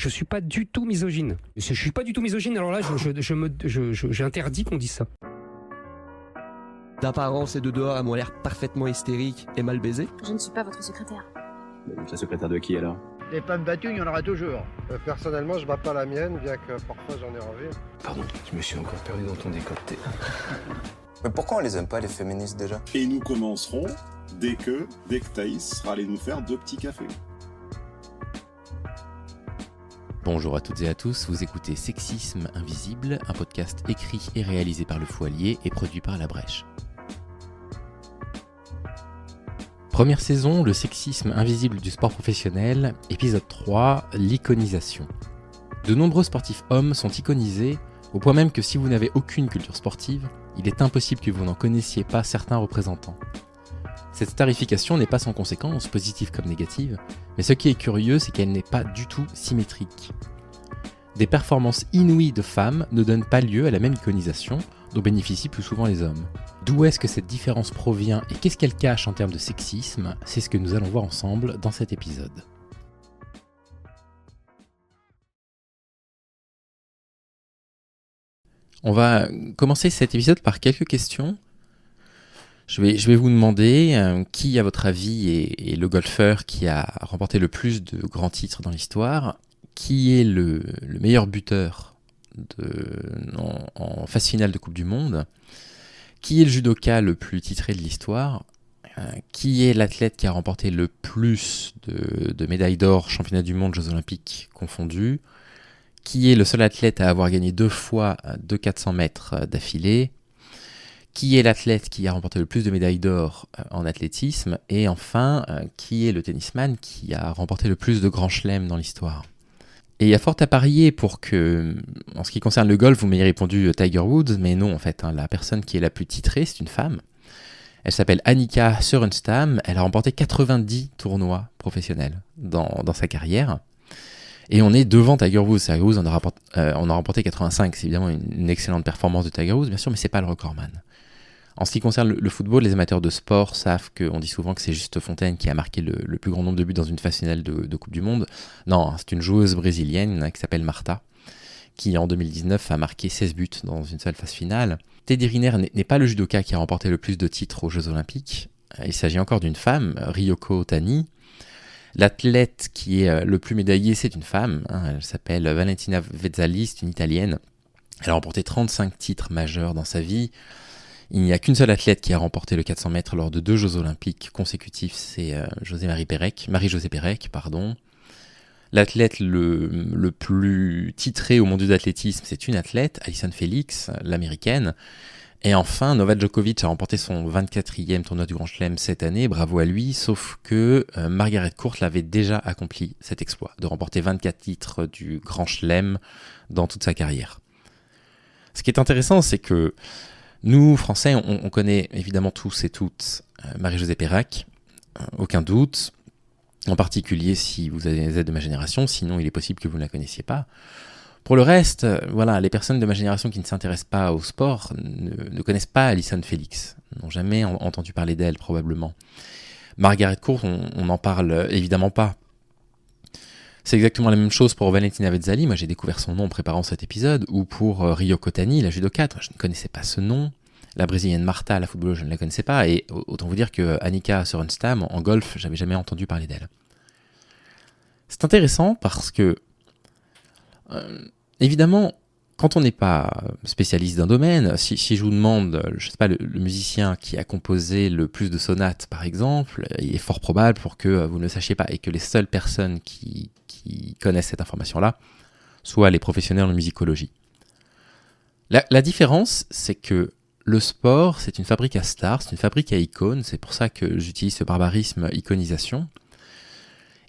Je suis pas du tout misogyne. Je suis pas du tout misogyne, alors là, j'interdis qu'on dise ça. D'apparence et de dehors, elles m'ont l'air parfaitement hystériques et mal baisées. Je ne suis pas votre secrétaire. La secrétaire de qui alors? Des femmes battues, il y en aura toujours. Personnellement, je bats pas la mienne, bien que parfois j'en ai envie. Pardon, je me suis encore perdu dans ton décolleté. Mais pourquoi on les aime pas, les féministes, déjà? Et nous commencerons dès que Thaïs sera allé nous faire 2 petits cafés. Bonjour à toutes et à tous, vous écoutez Sexisme Invisible, un podcast écrit et réalisé par Le Fou Allier et produit par La Brèche. Première saison, le sexisme invisible du sport professionnel, épisode 3, l'iconisation. De nombreux sportifs hommes sont iconisés, au point même que si vous n'avez aucune culture sportive, il est impossible que vous n'en connaissiez pas certains représentants. Cette starification n'est pas sans conséquences, positives comme négatives, mais ce qui est curieux, c'est qu'elle n'est pas du tout symétrique. Des performances inouïes de femmes ne donnent pas lieu à la même iconisation, dont bénéficient plus souvent les hommes. D'où est-ce que cette différence provient et qu'est-ce qu'elle cache en termes de sexisme? C'est ce que nous allons voir ensemble dans cet épisode. On va commencer cet épisode par quelques questions. Je vais vous demander qui, à votre avis, est le golfeur qui a remporté le plus de grands titres dans l'histoire, qui est le meilleur buteur en phase finale de Coupe du Monde, qui est le judoka le plus titré de l'histoire, qui est l'athlète qui a remporté le plus de médailles d'or, championnat du monde, Jeux Olympiques confondus, qui est le seul athlète à avoir gagné 2 fois 2 400 mètres d'affilée, qui est l'athlète qui a remporté le plus de médailles d'or en athlétisme, et enfin, qui est le tennisman qui a remporté le plus de grands chelems dans l'histoire. Et il y a fort à parier pour que, en ce qui concerne le golf, vous m'ayez répondu Tiger Woods, mais non en fait, la personne qui est la plus titrée, c'est une femme. Elle s'appelle Annika Sorenstam, elle a remporté 90 tournois professionnels dans sa carrière. Et on est devant Tiger Woods. Tiger Woods, on a remporté 85, c'est évidemment une excellente performance de Tiger Woods, bien sûr, mais c'est pas le recordman. En ce qui concerne le football, les amateurs de sport savent qu'on dit souvent que c'est Juste Fontaine qui a marqué le plus grand nombre de buts dans une phase finale de Coupe du Monde. Non, c'est une joueuse brésilienne qui s'appelle Marta, qui en 2019 a marqué 16 buts dans une seule phase finale. Teddy Riner n'est pas le judoka qui a remporté le plus de titres aux Jeux Olympiques. Il s'agit encore d'une femme, Ryoko Tani. L'athlète qui est le plus médaillé, c'est une femme. Elle s'appelle Valentina Vezzali, c'est une italienne. Elle a remporté 35 titres majeurs dans sa vie. Il n'y a qu'une seule athlète qui a remporté le 400 mètres lors de 2 Jeux Olympiques consécutifs, c'est Marie-Josée Pérec. L'athlète le plus titré au mondial d'athlétisme, c'est une athlète, Allyson Felix, l'américaine. Et enfin, Novak Djokovic a remporté son 24e tournoi du Grand Chelem cette année, bravo à lui, sauf que Margaret Court l'avait déjà accompli, cet exploit, de remporter 24 titres du Grand Chelem dans toute sa carrière. Ce qui est intéressant, c'est que nous, Français, on connaît évidemment tous et toutes Marie-Josée Pérec, aucun doute, en particulier si vous êtes de ma génération, sinon il est possible que vous ne la connaissiez pas. Pour le reste, les personnes de ma génération qui ne s'intéressent pas au sport ne connaissent pas Allyson Felix, n'ont jamais entendu parler d'elle probablement. Margaret Court, on n'en parle évidemment pas. C'est exactement la même chose pour Valentina Vezzali, moi j'ai découvert son nom en préparant cet épisode, ou pour Ryoko Tani, la judokate, je ne connaissais pas ce nom. La brésilienne Marta, la footballeuse, je ne la connaissais pas, et autant vous dire que Annika Sorenstam, en golf, j'avais jamais entendu parler d'elle. C'est intéressant parce que, évidemment, quand on n'est pas spécialiste d'un domaine, si je vous demande, je sais pas, le musicien qui a composé le plus de sonates, par exemple, il est fort probable pour que vous ne le sachiez pas, et que les seules personnes qui connaissent cette information-là soient les professionnels en musicologie. La différence, c'est que le sport, c'est une fabrique à stars, c'est une fabrique à icônes, c'est pour ça que j'utilise ce barbarisme iconisation,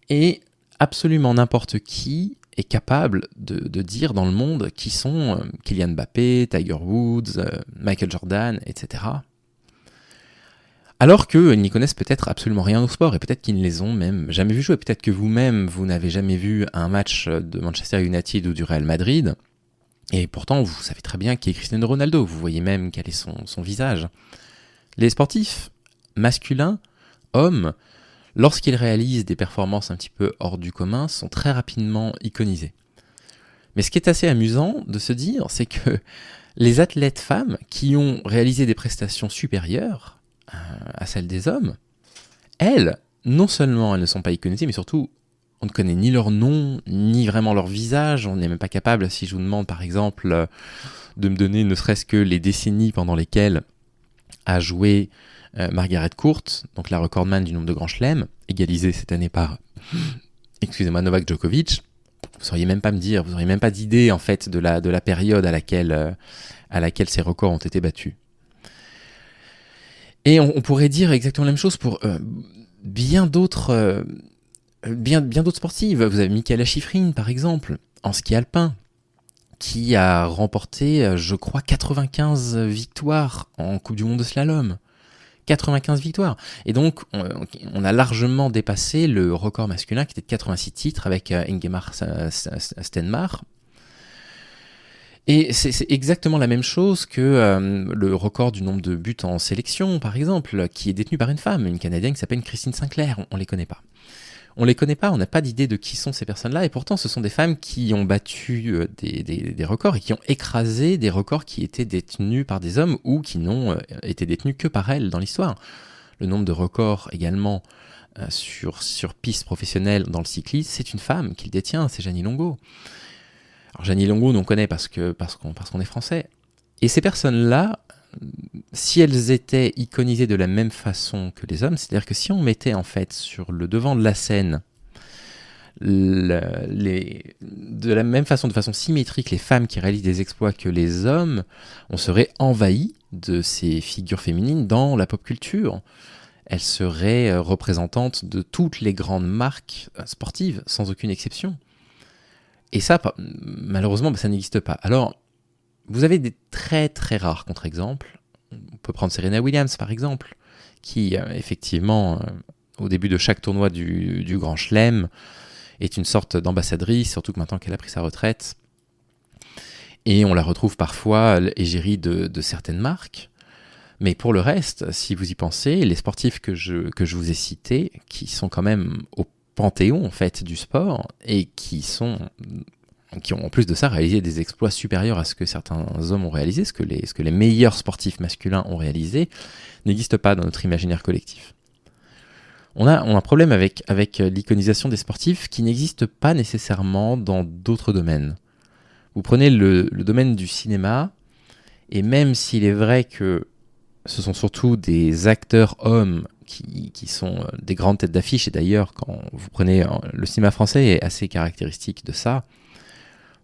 et absolument n'importe qui est capable de dire dans le monde qui sont Kylian Mbappé, Tiger Woods, Michael Jordan, etc. Alors qu'ils n'y connaissent peut-être absolument rien au sport, et peut-être qu'ils ne les ont même jamais vus jouer. Peut-être que vous-même, vous n'avez jamais vu un match de Manchester United ou du Real Madrid, et pourtant vous savez très bien qui est Cristiano Ronaldo, vous voyez même quel est son visage. Les sportifs masculins, hommes, lorsqu'ils réalisent des performances un petit peu hors du commun, sont très rapidement iconisés. Mais ce qui est assez amusant de se dire, c'est que les athlètes femmes qui ont réalisé des prestations supérieures à celles des hommes, elles, non seulement elles ne sont pas iconisées, mais surtout, on ne connaît ni leur nom, ni vraiment leur visage. On n'est même pas capable, si je vous demande par exemple de me donner ne serait-ce que les décennies pendant lesquelles a joué Margaret Court, donc la recordman du nombre de grands chelems, égalisée cette année par, Novak Djokovic. Vous sauriez même pas me dire, vous n'auriez même pas d'idée en fait de la période à laquelle ces records ont été battus. Et on pourrait dire exactement la même chose pour bien d'autres sportives. Vous avez Mikaela Shiffrin par exemple, en ski alpin, qui a remporté, je crois, 95 victoires en Coupe du Monde de slalom. 95 victoires. Et donc, on a largement dépassé le record masculin qui était de 86 titres avec Ingemar Stenmark. Et c'est exactement la même chose que le record du nombre de buts en sélection, par exemple, qui est détenu par une femme, une Canadienne qui s'appelle Christine Sinclair. On les connaît pas. On les connaît pas, on n'a pas d'idée de qui sont ces personnes-là, et pourtant ce sont des femmes qui ont battu des records et qui ont écrasé des records qui étaient détenus par des hommes ou qui n'ont été détenus que par elles dans l'histoire. Le nombre de records également sur piste professionnelle dans le cyclisme, c'est une femme qui le détient, c'est Jeannie Longo. Alors Jeannie Longo, on connaît parce qu'on est français. Et ces personnes-là, si elles étaient iconisées de la même façon que les hommes, c'est-à-dire que si on mettait en fait sur le devant de la scène de la même façon, de façon symétrique, les femmes qui réalisent des exploits que les hommes, on serait envahi de ces figures féminines dans la pop culture. Elles seraient représentantes de toutes les grandes marques sportives, sans aucune exception. Et ça, malheureusement, ça n'existe pas. Alors, vous avez des très très rares contre-exemples. On peut prendre Serena Williams par exemple, qui effectivement, au début de chaque tournoi du Grand Chelem, est une sorte d'ambassadrice, surtout que maintenant qu'elle a pris sa retraite. Et on la retrouve parfois égérie de certaines marques. Mais pour le reste, si vous y pensez, les sportifs que je vous ai cités, qui sont quand même au panthéon en fait du sport, et qui ont en plus de ça réalisé des exploits supérieurs à ce que certains hommes ont réalisé, ce que les meilleurs sportifs masculins ont réalisé, n'existe pas dans notre imaginaire collectif. On a un problème avec l'iconisation des sportifs qui n'existe pas nécessairement dans d'autres domaines. Vous prenez le domaine du cinéma, et même s'il est vrai que ce sont surtout des acteurs hommes qui sont des grandes têtes d'affiche, et d'ailleurs quand vous prenez le cinéma français est assez caractéristique de ça.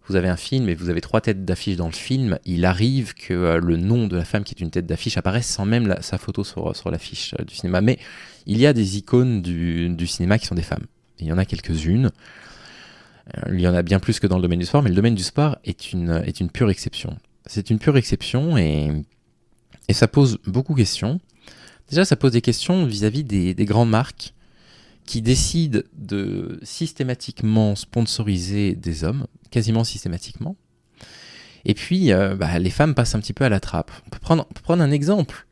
Vous avez un film et vous avez 3 têtes d'affiche dans le film, il arrive que le nom de la femme qui est une tête d'affiche apparaisse sans même sa photo sur l'affiche du cinéma. Mais il y a des icônes du cinéma qui sont des femmes. Il y en a quelques-unes. Il y en a bien plus que dans le domaine du sport, mais le domaine du sport est une pure exception. C'est une pure exception et ça pose beaucoup de questions. Déjà, ça pose des questions vis-à-vis des grandes marques qui décident de systématiquement sponsoriser des hommes, quasiment systématiquement. Et puis, les femmes passent un petit peu à la trappe. On peut prendre un exemple.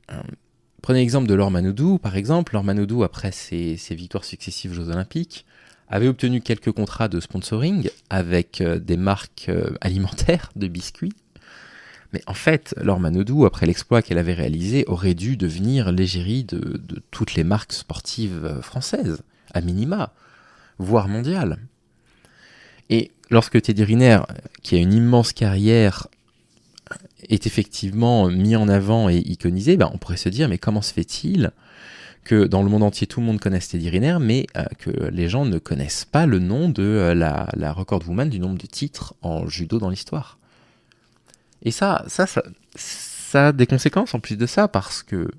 Prenez l'exemple de Laure Manodou, par exemple. Laure Manodou, après ses victoires successives aux Jeux Olympiques, avait obtenu quelques contrats de sponsoring avec des marques alimentaires de biscuits. Mais en fait, Laure Manodou, après l'exploit qu'elle avait réalisé, aurait dû devenir l'égérie de toutes les marques sportives françaises, à minima, voire mondiales. Et lorsque Teddy Riner, qui a une immense carrière, est effectivement mis en avant et iconisé, on pourrait se dire, mais comment se fait-il que dans le monde entier, tout le monde connaisse Teddy Riner, mais que les gens ne connaissent pas le nom de la record woman du nombre de titres en judo dans l'histoire. Et ça a des conséquences en plus de ça, parce que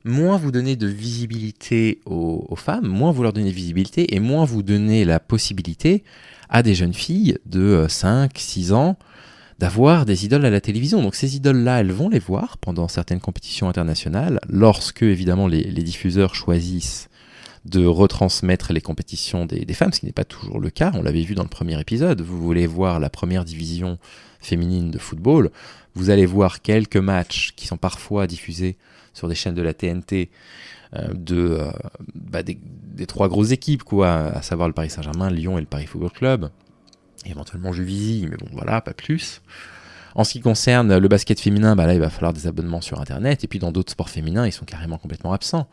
moins vous donnez de visibilité aux femmes, moins vous leur donnez de visibilité, et moins vous donnez la possibilité à des jeunes filles de 5, 6 ans d'avoir des idoles à la télévision. Donc ces idoles-là, elles vont les voir pendant certaines compétitions internationales, lorsque évidemment les diffuseurs choisissent de retransmettre les compétitions des femmes, ce qui n'est pas toujours le cas. On l'avait vu dans le premier épisode. Vous voulez voir la première division féminine de football, vous allez voir quelques matchs qui sont parfois diffusés sur des chaînes de la TNT des trois grosses équipes, quoi, à savoir le Paris Saint-Germain, Lyon et le Paris Football Club. Éventuellement Juvisy, mais bon voilà, pas plus. En ce qui concerne le basket féminin, là il va falloir des abonnements sur internet, et puis dans d'autres sports féminins, ils sont carrément complètement absents.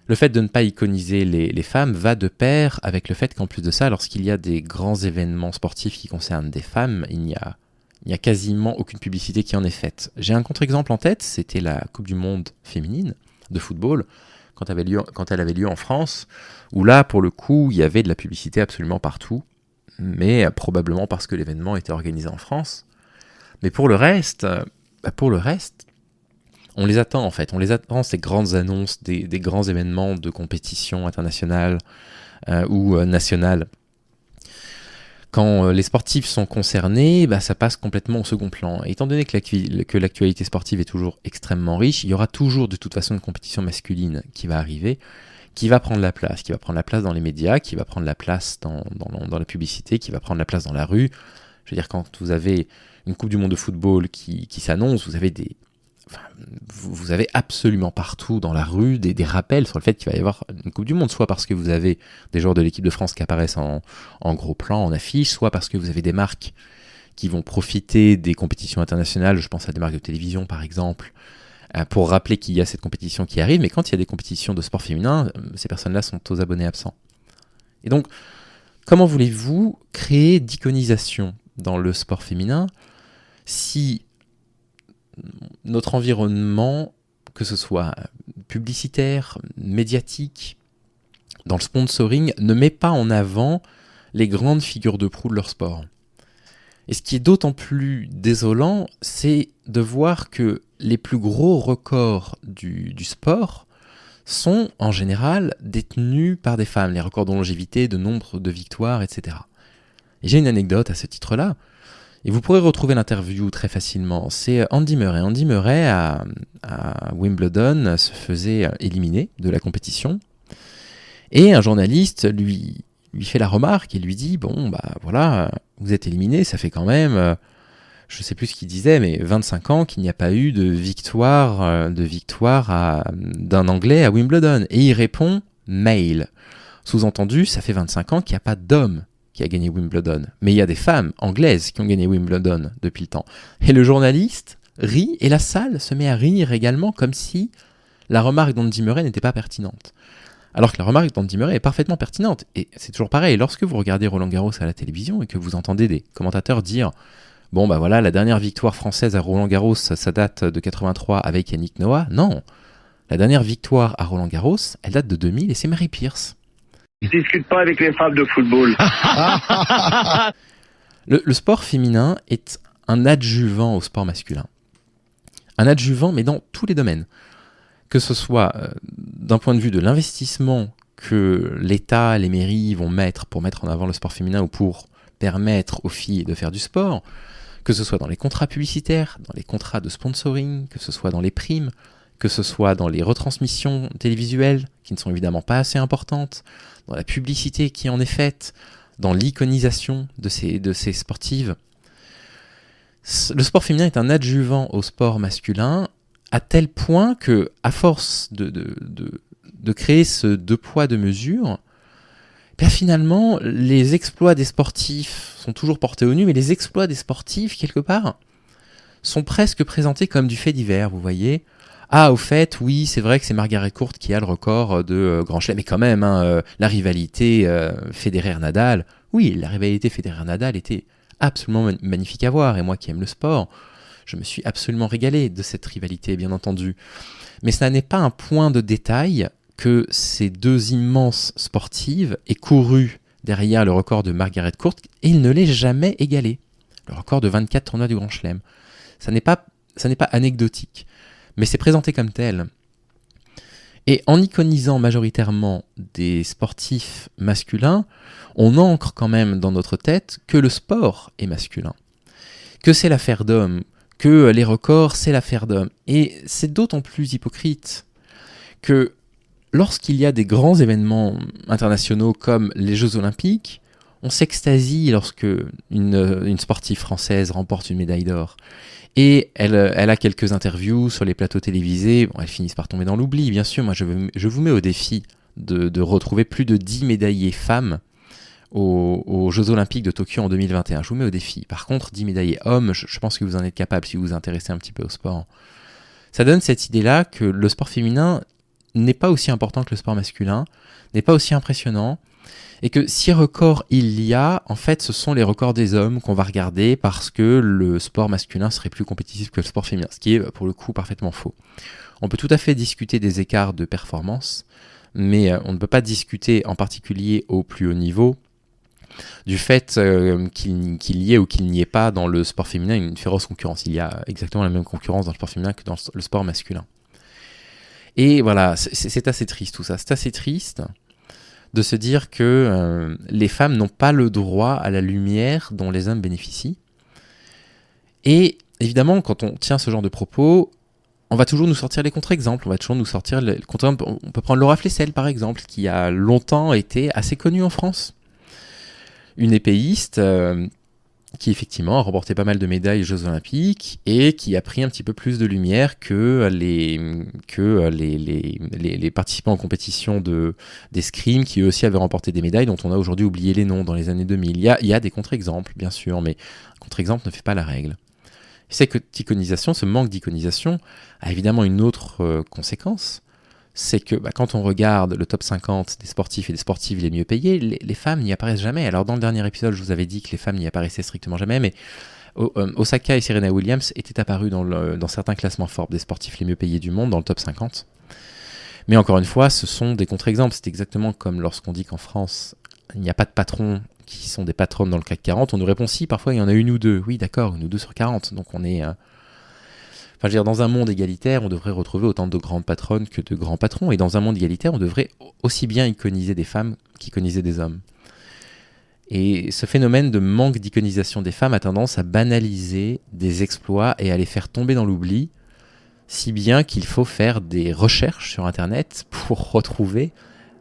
Le fait de ne pas iconiser les femmes va de pair avec le fait qu'en plus de ça, lorsqu'il y a des grands événements sportifs qui concernent des femmes, il n'y a quasiment aucune publicité qui en est faite. J'ai un contre-exemple en tête, c'était la Coupe du Monde féminine de football, quand elle avait lieu en France, où là, pour le coup, il y avait de la publicité absolument partout, mais probablement parce que l'événement était organisé en France. Mais pour le reste, on les attend en fait. On les attend, ces grandes annonces des grands événements de compétition internationale ou nationale. Quand les sportifs sont concernés, ça passe complètement au second plan. Et étant donné que l'actualité sportive est toujours extrêmement riche, il y aura toujours de toute façon une compétition masculine qui va arriver, qui va prendre la place dans les médias, qui va prendre la place dans la publicité, qui va prendre la place dans la rue. Je veux dire, quand vous avez une Coupe du Monde de football qui s'annonce, vous avez absolument partout dans la rue des rappels sur le fait qu'il va y avoir une Coupe du Monde, soit parce que vous avez des joueurs de l'équipe de France qui apparaissent en gros plan, en affiche, soit parce que vous avez des marques qui vont profiter des compétitions internationales, je pense à des marques de télévision par exemple, pour rappeler qu'il y a cette compétition qui arrive, mais quand il y a des compétitions de sport féminin, ces personnes-là sont aux abonnés absents. Et donc, comment voulez-vous créer d'iconisation dans le sport féminin si notre environnement, que ce soit publicitaire, médiatique, dans le sponsoring, ne met pas en avant les grandes figures de proue de leur sport. Et ce qui est d'autant plus désolant, c'est de voir que les plus gros records du sport sont en général détenus par des femmes, les records de longévité, de nombre de victoires, etc. Et j'ai une anecdote à ce titre-là. Et vous pourrez retrouver l'interview très facilement. C'est Andy Murray. Andy Murray, à Wimbledon, se faisait éliminer de la compétition. Et un journaliste lui fait la remarque et lui dit « Bon, voilà, vous êtes éliminé, ça fait quand même, je ne sais plus ce qu'il disait, mais 25 ans qu'il n'y a pas eu de victoire d'un Anglais à Wimbledon. » Et il répond « Male ». Sous-entendu, ça fait 25 ans qu'il n'y a pas d'homme qui a gagné Wimbledon. Mais il y a des femmes anglaises qui ont gagné Wimbledon depuis le temps. Et le journaliste rit, et la salle se met à rire également, comme si la remarque d'Andy Murray n'était pas pertinente. Alors que la remarque d'Andy Murray est parfaitement pertinente. Et c'est toujours pareil, lorsque vous regardez Roland Garros à la télévision et que vous entendez des commentateurs dire « Bon, voilà, la dernière victoire française à Roland Garros, ça date de 83 avec Yannick Noah. » Non, la dernière victoire à Roland Garros, elle date de 2000 et c'est Mary Pierce. Je discute pas avec les femmes de football. Le sport féminin est un adjuvant au sport masculin. Un adjuvant, mais dans tous les domaines. Que ce soit d'un point de vue de l'investissement que l'État, les mairies vont mettre pour mettre en avant le sport féminin ou pour permettre aux filles de faire du sport, que ce soit dans les contrats publicitaires, dans les contrats de sponsoring, que ce soit dans les primes, que ce soit dans les retransmissions télévisuelles, qui ne sont évidemment pas assez importantes, dans la publicité qui en est faite, dans l'iconisation de ces sportives. Le sport féminin est un adjuvant au sport masculin, à tel point que, à force de créer ce deux poids, deux mesures, finalement, les exploits des sportifs sont toujours portés au nu, mais les exploits des sportifs, quelque part, sont presque présentés comme du fait divers, vous voyez. Ah, au fait, oui, c'est vrai que c'est Margaret Court qui a le record de Grand Chelem, mais quand même, la rivalité Federer-Nadal, oui, la rivalité Federer-Nadal était absolument magnifique à voir, et moi qui aime le sport, je me suis absolument régalé de cette rivalité, bien entendu. Mais ça n'est pas un point de détail que ces deux immenses sportives aient couru derrière le record de Margaret Court, et il ne l'ait jamais égalé, le record de 24 tournois du Grand Chelem. Ça n'est pas anecdotique. Mais c'est présenté comme tel. Et en iconisant majoritairement des sportifs masculins, on ancre quand même dans notre tête que le sport est masculin, que c'est l'affaire d'hommes, que les records, c'est l'affaire d'hommes. Et c'est d'autant plus hypocrite que lorsqu'il y a des grands événements internationaux comme les Jeux Olympiques, on s'extasie lorsque une sportive française remporte une médaille d'or. Et elle a quelques interviews sur les plateaux télévisés. Bon, elles finissent par tomber dans l'oubli, bien sûr. Moi, je vous mets au défi de retrouver plus de 10 médaillés femmes aux Jeux Olympiques de Tokyo en 2021. Je vous mets au défi. Par contre, 10 médaillés hommes, je pense que vous en êtes capable si vous vous intéressez un petit peu au sport. Ça donne cette idée-là que le sport féminin n'est pas aussi important que le sport masculin, n'est pas aussi impressionnant, et que si records il y a, en fait, ce sont les records des hommes qu'on va regarder parce que le sport masculin serait plus compétitif que le sport féminin, ce qui est pour le coup parfaitement faux. On peut tout à fait discuter des écarts de performance, mais on ne peut pas discuter en particulier au plus haut niveau du fait qu'il y ait ou qu'il n'y ait pas dans le sport féminin une féroce concurrence. Il y a exactement la même concurrence dans le sport féminin que dans le sport masculin. Et voilà, c'est assez triste tout ça. C'est assez triste de se dire que les femmes n'ont pas le droit à la lumière dont les hommes bénéficient. Et évidemment, quand on tient ce genre de propos, on va toujours nous sortir les contre-exemples. On va toujours nous sortir les contre-exemples. On peut prendre Laura Flessel, par exemple, qui a longtemps été assez connue en France. Une épéiste qui effectivement a remporté pas mal de médailles aux Jeux Olympiques et qui a pris un petit peu plus de lumière que les participants en compétition d'escrime qui eux aussi avaient remporté des médailles dont on a aujourd'hui oublié les noms dans les années 2000. Il y a des contre-exemples, bien sûr, mais un contre-exemple ne fait pas la règle. Cette iconisation, ce manque d'iconisation a évidemment une autre conséquence. C'est que quand on regarde le top 50 des sportifs et des sportives les mieux payés, les femmes n'y apparaissent jamais. Alors dans le dernier épisode, je vous avais dit que les femmes n'y apparaissaient strictement jamais, mais Osaka et Serena Williams étaient apparues dans certains classements Forbes des sportifs les mieux payés du monde, dans le top 50. Mais encore une fois, ce sont des contre-exemples. C'est exactement comme lorsqu'on dit qu'en France, il n'y a pas de patrons qui sont des patronnes dans le CAC 40. On nous répond si, parfois il y en a une ou deux. Oui, d'accord, une ou deux sur 40. Donc on est... Enfin, je veux dire, dans un monde égalitaire, on devrait retrouver autant de grandes patronnes que de grands patrons. Et dans un monde égalitaire, on devrait aussi bien iconiser des femmes qu'iconiser des hommes. Et ce phénomène de manque d'iconisation des femmes a tendance à banaliser des exploits et à les faire tomber dans l'oubli, si bien qu'il faut faire des recherches sur Internet pour retrouver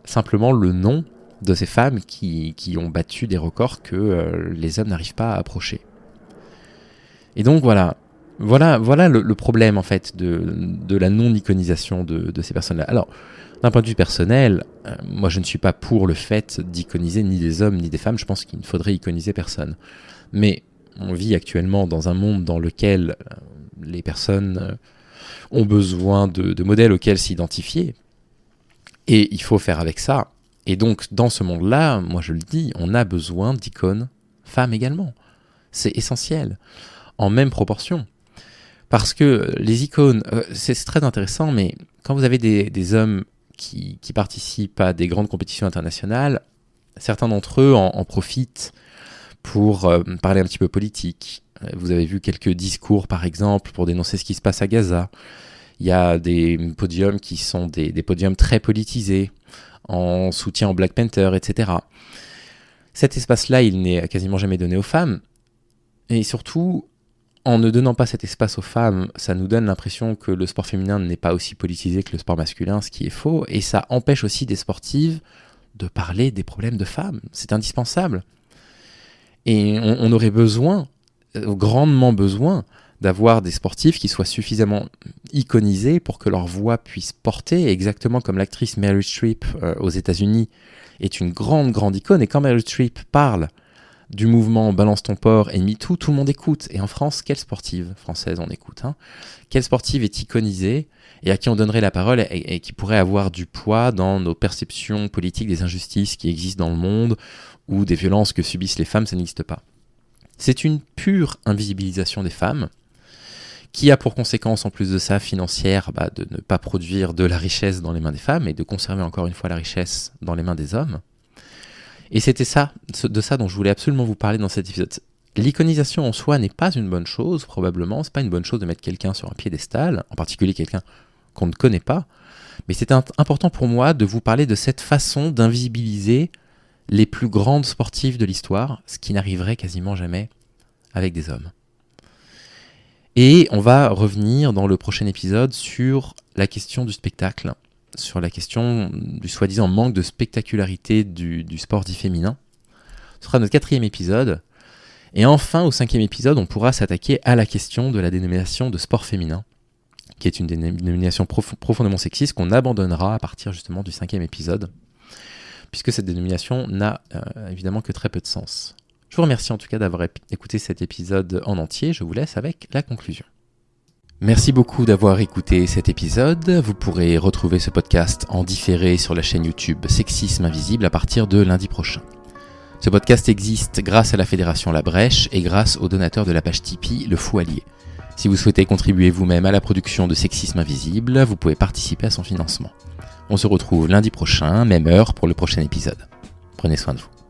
simplement le nom de ces femmes qui ont battu des records que les hommes n'arrivent pas à approcher. Et donc voilà le problème en fait de la non-iconisation de ces personnes-là. Alors, d'un point de vue personnel, moi je ne suis pas pour le fait d'iconiser ni des hommes ni des femmes, je pense qu'il ne faudrait iconiser personne. Mais on vit actuellement dans un monde dans lequel les personnes ont besoin de modèles auxquels s'identifier, et il faut faire avec ça. Et donc dans ce monde-là, moi je le dis, on a besoin d'icônes femmes également. C'est essentiel, en même proportion. Parce que les icônes, c'est très intéressant, mais quand vous avez des hommes qui participent à des grandes compétitions internationales, certains d'entre eux en profitent pour parler un petit peu politique. Vous avez vu quelques discours, par exemple, pour dénoncer ce qui se passe à Gaza. Il y a des podiums qui sont des podiums très politisés, en soutien au Black Panther, etc. Cet espace-là, il n'est quasiment jamais donné aux femmes. Et surtout, en ne donnant pas cet espace aux femmes, ça nous donne l'impression que le sport féminin n'est pas aussi politisé que le sport masculin, ce qui est faux, et ça empêche aussi des sportives de parler des problèmes de femmes. C'est indispensable. Et on aurait besoin, grandement besoin, d'avoir des sportifs qui soient suffisamment iconisés pour que leur voix puisse porter, exactement comme l'actrice Meryl Streep aux États-Unis est une grande icône, et quand Meryl Streep parle du mouvement Balance ton port et MeToo, tout le monde écoute. Et en France, quelle sportive française on écoute, Quelle sportive est iconisée et à qui on donnerait la parole et qui pourrait avoir du poids dans nos perceptions politiques des injustices qui existent dans le monde ou des violences que subissent les femmes, ça n'existe pas. C'est une pure invisibilisation des femmes qui a pour conséquence, en plus de ça, financière, de ne pas produire de la richesse dans les mains des femmes et de conserver encore une fois la richesse dans les mains des hommes. Et c'était de ça dont je voulais absolument vous parler dans cet épisode. L'iconisation en soi n'est pas une bonne chose, probablement. C'est pas une bonne chose de mettre quelqu'un sur un piédestal, en particulier quelqu'un qu'on ne connaît pas. Mais c'est important pour moi de vous parler de cette façon d'invisibiliser les plus grandes sportives de l'histoire, ce qui n'arriverait quasiment jamais avec des hommes. Et on va revenir dans le prochain épisode sur la question du spectacle sur la question du soi-disant manque de spectacularité du sport dit féminin. Ce sera notre 4e épisode. Et enfin, au 5e épisode, on pourra s'attaquer à la question de la dénomination de sport féminin, qui est une dénomination profondément sexiste qu'on abandonnera à partir justement du 5e épisode, puisque cette dénomination n'a évidemment que très peu de sens. Je vous remercie en tout cas d'avoir écouté cet épisode en entier. Je vous laisse avec la conclusion. Merci beaucoup d'avoir écouté cet épisode. Vous pourrez retrouver ce podcast en différé sur la chaîne YouTube Sexisme Invisible à partir de lundi prochain. Ce podcast existe grâce à la Fédération La Brèche et grâce aux donateurs de la page Tipeee Le Fou Allié. Si vous souhaitez contribuer vous-même à la production de Sexisme Invisible, vous pouvez participer à son financement. On se retrouve lundi prochain, même heure, pour le prochain épisode. Prenez soin de vous.